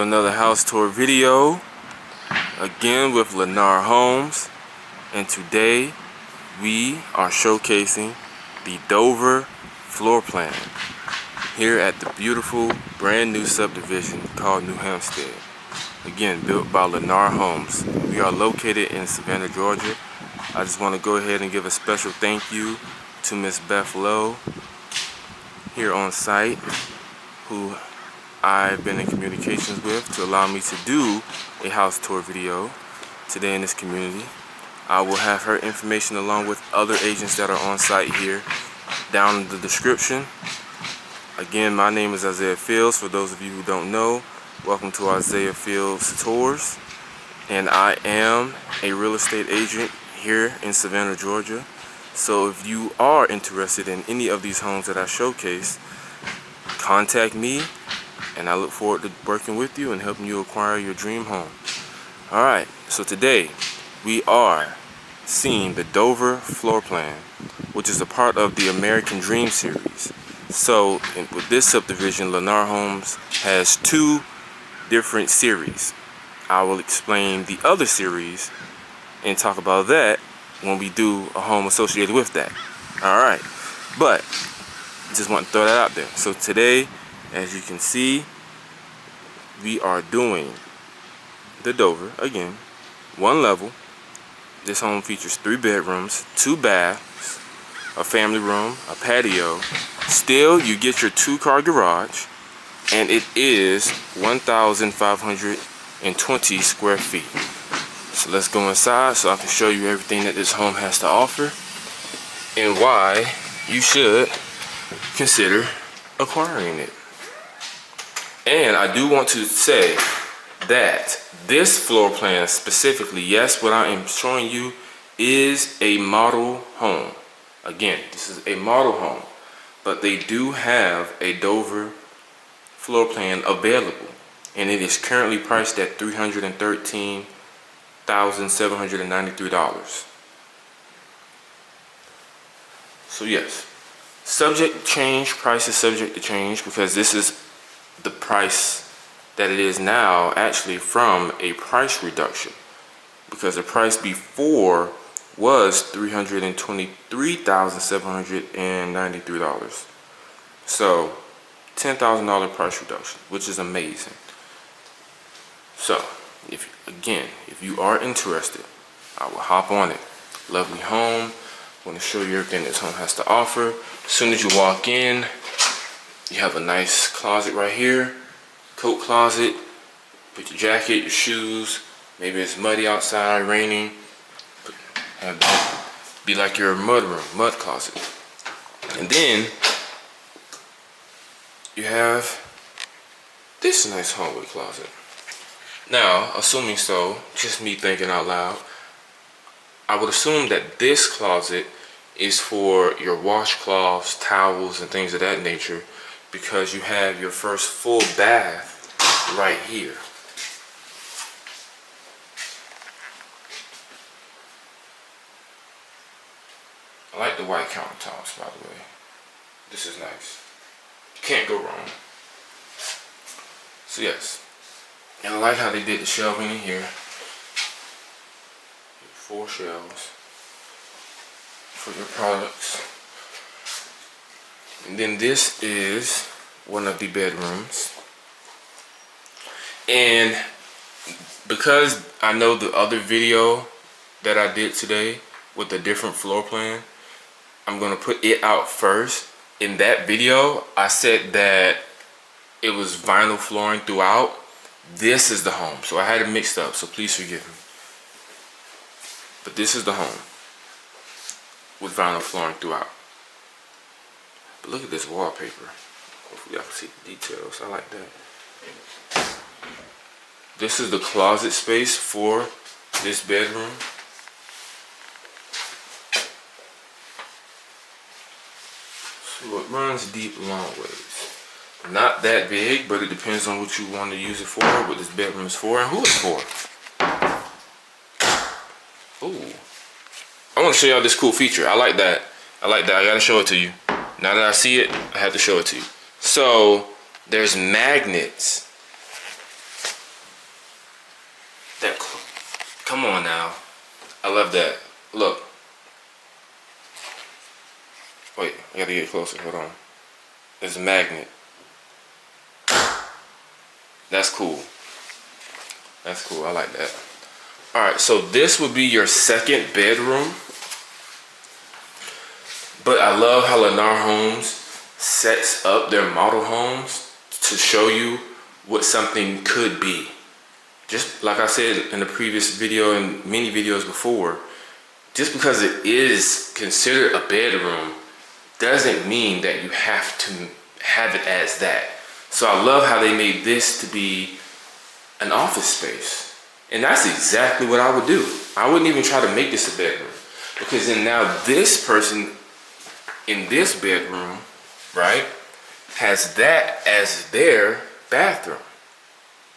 to another house tour video, again with Lennar Homes, and today we are showcasing the Dover floor plan here at the beautiful brand new subdivision called New Hamstead. Again, built by Lennar Homes. We are located in Savannah, Georgia. I just want to go ahead and give a special thank you to Miss Beth.Lo here on site, who I've been in communications with to allow me to do a house tour video today in this community. I will have her information along with other agents that are on site here down in the description. Again, my name is Isaiah Fields. For those of you who don't know, welcome to Isaiah Fields Tours. And I am a real estate agent here in Savannah, Georgia. So if you are interested in any of these homes that I showcase, contact me, and I look forward to working with you and helping you acquire your dream home. Alright, so today we are seeing the Dover floor plan, which is a part of the American Dream series. So with this subdivision, Lennar Homes has two different series. I will explain the other series and talk about that when we do a home associated with that. Alright, but just want to throw that out there. So today, as you can see, we are doing the Dover, again, one level. This home features 3 bedrooms, 2 baths, a family room, a patio. Still, you get your 2-car garage, and it is 1,520 square feet. So let's go inside so I can show you everything that this home has to offer and why you should consider acquiring it. And I do want to say that this floor plan specifically, yes, what I am showing you is a model home. Again, this is a model home, but they do have a Dover floor plan available, and it is currently priced at $313,793. So yes, subject to change, price is subject to change, because this is the price that it is now actually from a price reduction, because the price before was $323,793. So $10,000 price reduction, which is amazing. So if you are interested, I will hop on it. Lovely home. I want to show you everything this home has to offer. As soon as you walk in, you have a nice closet right here, coat closet. Put your jacket, your shoes. Maybe it's muddy outside, raining. Have that be like your mud room, mud closet. And then you have this nice hallway closet. Now, assuming so, just me thinking out loud, I would assume that this closet is for your washcloths, towels, and things of that nature, because you have your first full bath right here. I like the white countertops, by the way. This is nice. Can't go wrong. So yes, and I like how they did the shelving in here. 4 shelves for your products. And then this is one of the bedrooms. And because I know the other video that I did today with a different floor plan, I'm gonna put it out first. In that video, I said that it was vinyl flooring throughout. This is the home, so I had it mixed up, so please forgive me. But this is the home with vinyl flooring throughout. But look at this wallpaper. Hopefully y'all can see the details. I like that. This is the closet space for this bedroom. So it runs deep long ways. Not that big, but it depends on what you want to use it for, what this bedroom is for, and who it's for. Ooh. I want to show y'all this cool feature. I like that. I like that. I gotta show it to you. Now that I see it, I have to show it to you. So there's magnets Come on now. I love that. Look. Wait, I gotta get closer. Hold on. There's a magnet. That's cool. That's cool. I like that. Alright, so this would be your second bedroom. But I love how Lennar Homes sets up their model homes to show you what something could be. Just like I said in the previous video and many videos before, just because it is considered a bedroom doesn't mean that you have to have it as that. So I love how they made this to be an office space. And that's exactly what I would do. I wouldn't even try to make this a bedroom, because then now this person in this bedroom, right, has that as their bathroom.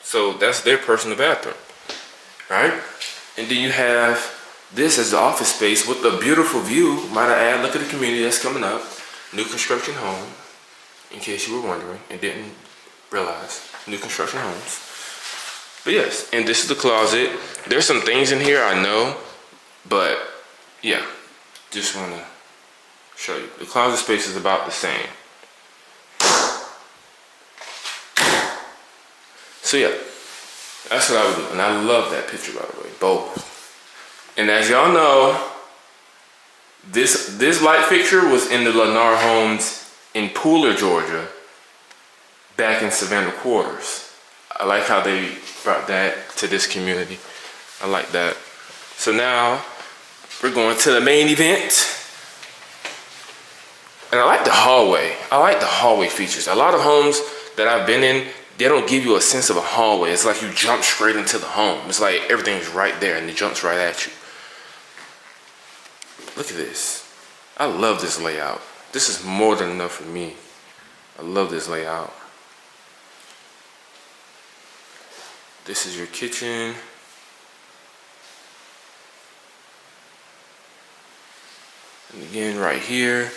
So that's their personal bathroom, right? And then you have this as the office space with a beautiful view. Might I add, look at the community that's coming up. New construction home, in case you were wondering and didn't realize. New construction homes. But yes, and this is the closet. There's some things in here, I know, but yeah, just want to show you. The closet space is about the same. So yeah, that's what I would do. And I love that picture, by the way, both. And as y'all know, this light fixture was in the Lennar Homes in Pooler, Georgia, back in Savannah quarters. I like how they brought that to this community. I like that. So now we're going to the main event. And I like the hallway. I like the hallway features. A lot of homes that I've been in, they don't give you a sense of a hallway. It's like you jump straight into the home. It's like everything's right there and it jumps right at you. Look at this. I love this layout. This is more than enough for me. I love this layout. This is your kitchen. And again, right here,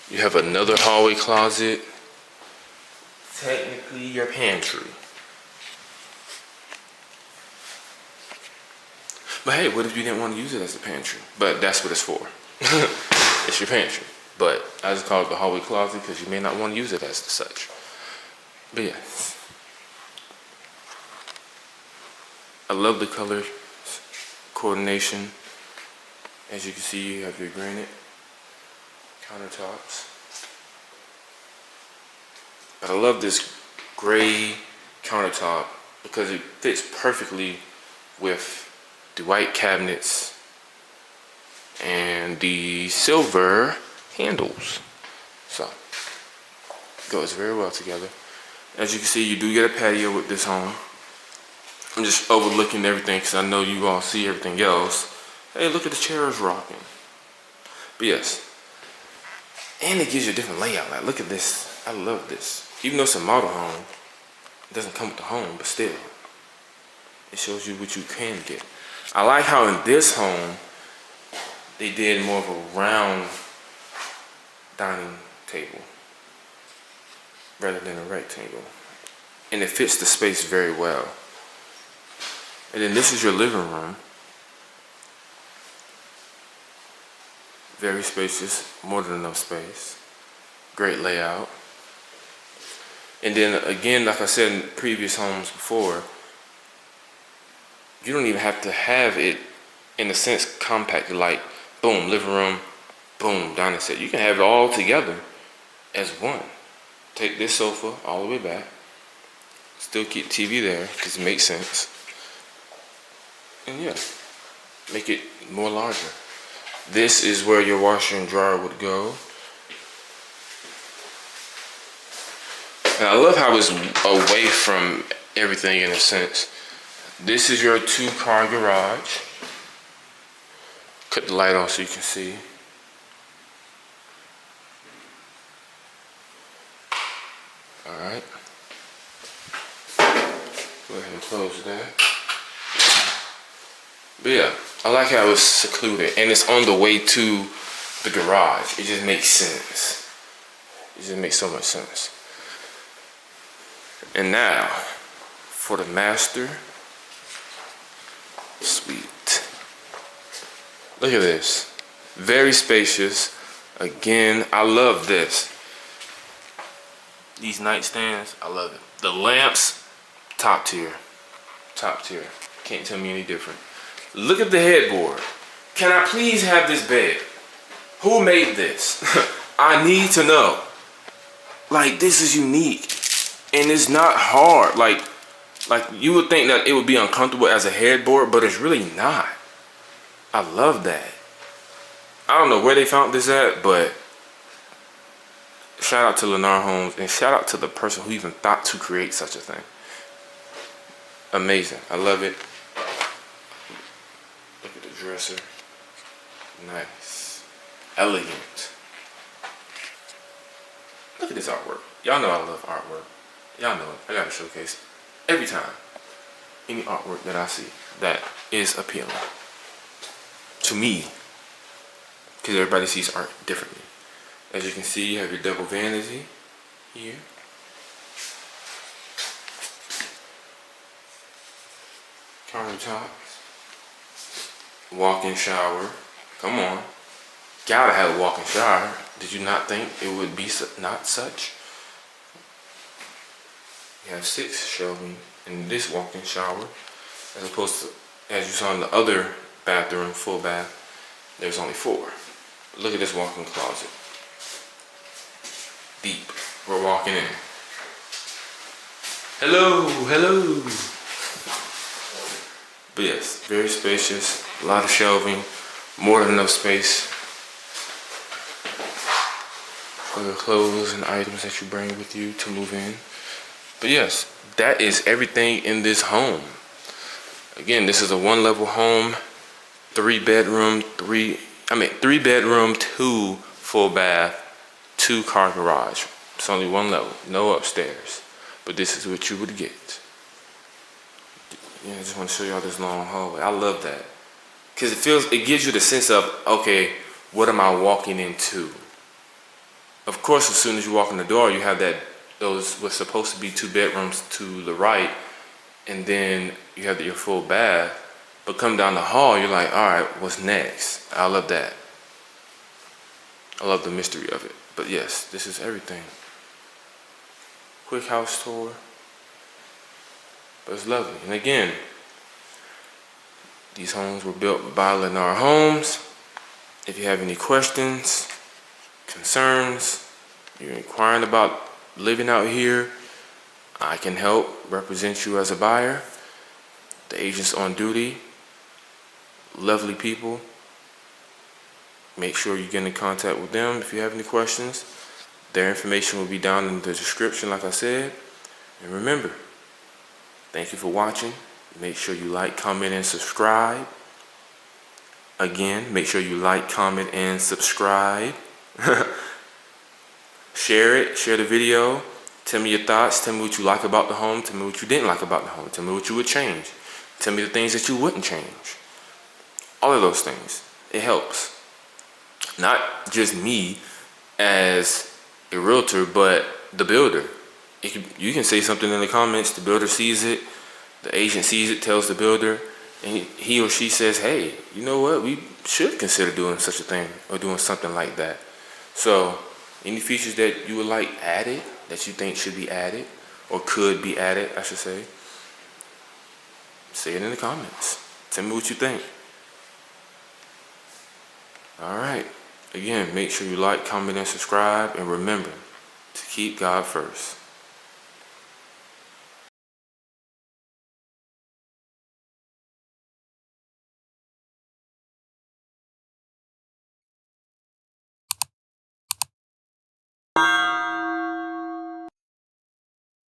you have another hallway closet. Technically your pantry. But hey, what if you didn't want to use it as a pantry? But that's what it's for. It's your pantry. But I just call it the hallway closet because you may not want to use it as such. But yes. I love the color coordination. As you can see, you have your granite countertops. But I love this gray countertop because it fits perfectly with the white cabinets and the silver handles. So, it goes very well together. As you can see, you do get a patio with this home. I'm just overlooking everything because I know you all see everything else. Hey, look at the chairs rocking. But yes. And it gives you a different layout. Like, look at this. I love this. Even though it's a model home, it doesn't come with the home, but still. It shows you what you can get. I like how in this home, they did more of a round dining table rather than a rectangle. And it fits the space very well. And then this is your living room. Very spacious, more than enough space. Great layout. And then again, like I said in previous homes before, you don't even have to have it, in a sense, compacted, like boom, living room, boom, dining set. You can have it all together as one. Take this sofa all the way back. Still keep TV there because it makes sense. And yeah, make it more larger. This is where your washer and dryer would go. And I love how it's away from everything in a sense. This is your 2-car garage. Cut the light on so you can see. Alright. Go ahead and close that. But yeah, I like how it's secluded and it's on the way to the garage. It just makes sense. It just makes so much sense. And now, for the master suite. Look at this. Very spacious. Again, I love this. These nightstands, I love it. The lamps, top tier. Top tier. Can't tell me any different. Look at the headboard. Can I please have this bed? Who made this? I need to know. Like, this is unique. And it's not hard. Like you would think that it would be uncomfortable as a headboard, but it's really not. I love that. I don't know where they found this at, but shout out to Lennar Homes and shout out to the person who even thought to create such a thing. Amazing. I love it. Look at the dresser. Nice. Elegant. Look at this artwork. Y'all know I love artwork. Y'all know it. I gotta showcase every time any artwork that I see that is appealing to me, because everybody sees art differently. As you can see, you have your double vanity here. Countertops. Walk-in shower. Come on. Gotta have a walk-in shower. Did you not think it would be not such? You have 6 shelving in this walk-in shower, as opposed to, as you saw in the other bathroom, full bath, there's only 4. Look at this walk-in closet. Deep. We're walking in. Hello, hello. But yes, very spacious, a lot of shelving, more than enough space for the clothes and items that you bring with you to move in. But yes, that is everything in this home. Again, this is a 1-level home, 3 bedroom, 2 full bath, 2 car garage. It's only 1 level, no upstairs. But this is what you would get. Yeah, I just want to show y'all this long hallway. I love that. Because it gives you the sense of, okay, what am I walking into? Of course, as soon as you walk in the door, you have those what's supposed to be 2 bedrooms to the right, and then you have your full bath. But come down the hall, you're like, all right, what's next? I love that. I love the mystery of it. But yes, this is everything. Quick house tour. But it's lovely. And again, these homes were built by Lennar Homes. If you have any questions, concerns, you're inquiring about living out here, I can help represent you as a buyer. The agents on duty, lovely people. Make sure you get in contact with them if you have any questions. Their information will be down in the description, like I said. And remember, thank you for watching. Make sure you like, comment, and subscribe. Again, make sure you like, comment, and subscribe. Share it, share the video. Tell me your thoughts. Tell me what you like about the home. Tell me what you didn't like about the home. Tell me what you would change. Tell me the things that you wouldn't change. All of those things. It helps. Not just me as a realtor, but the builder. You can say something in the comments. The builder sees it. The agent sees it, tells the builder, and he or she says, hey, you know what? We should consider doing such a thing or doing something like that. So any features that you would like added, that you think should be added, or could be added, I should say it in the comments. Tell me what you think. All right. Again, make sure you like, comment, and subscribe. And remember to keep God first.